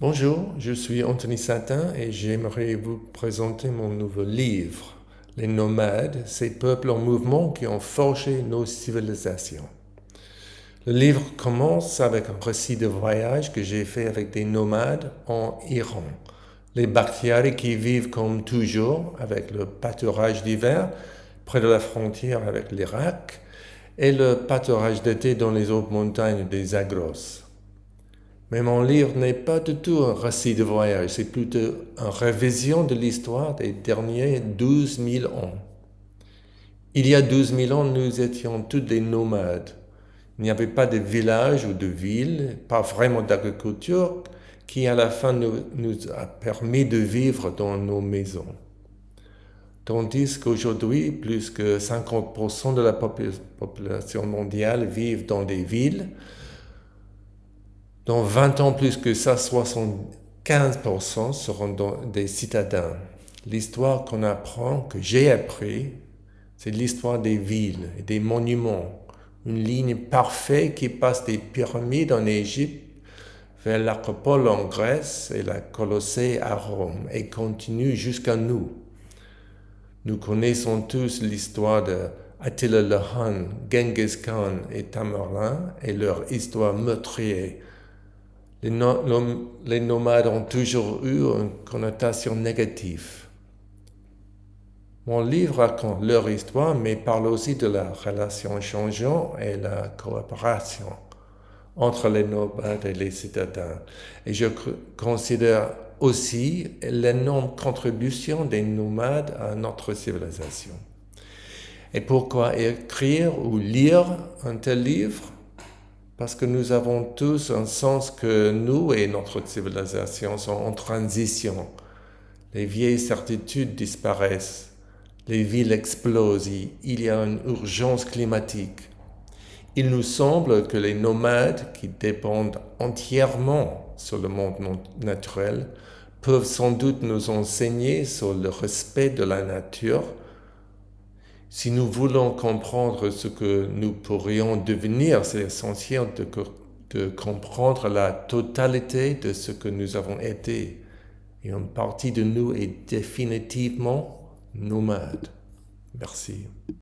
Bonjour, je suis Anthony Satin et j'aimerais vous présenter mon nouveau livre, Les nomades, ces peuples en mouvement qui ont forgé nos civilisations. Le livre commence avec un récit de voyage que j'ai fait avec des nomades en Iran. Les Bakhtiaris qui vivent comme toujours avec le pâturage d'hiver près de la frontière avec l'Irak et le pâturage d'été dans les hautes montagnes des Zagros. Mais mon livre n'est pas du tout un récit de voyage, c'est plutôt une révision de l'histoire des derniers 12 000 ans. Il y a 12 000 ans, nous étions tous des nomades. Il n'y avait pas de village ou de ville, pas vraiment d'agriculture, qui à la fin nous a permis de vivre dans nos maisons. Tandis qu'aujourd'hui, plus que 50% de la population mondiale vivent dans des villes. Dans 20 ans, plus que ça, 75% seront des citadins. L'histoire qu'on apprend, que j'ai appris, c'est l'histoire des villes et des monuments. Une ligne parfaite qui passe des pyramides en Égypte vers l'Acropole en Grèce et la Colossée à Rome et continue jusqu'à nous. Nous connaissons tous l'histoire de Attila le Hun, Genghis Khan et Tamerlane et leur histoire meurtrière. Les nomades ont toujours eu une connotation négative. Mon livre raconte leur histoire, mais parle aussi de la relation changeante et la coopération entre les nomades et les citadins. Et je considère aussi l'énorme contribution des nomades à notre civilisation. Et pourquoi écrire ou lire un tel livre? Parce que nous avons tous un sens que nous et notre civilisation sont en transition. Les vieilles certitudes disparaissent, les villes explosent, il y a une urgence climatique. Il nous semble que les nomades, qui dépendent entièrement sur le monde naturel, peuvent sans doute nous enseigner sur le respect de la nature. Si nous voulons comprendre ce que nous pourrions devenir, c'est essentiel de comprendre la totalité de ce que nous avons été. Et une partie de nous est définitivement nomade. Merci.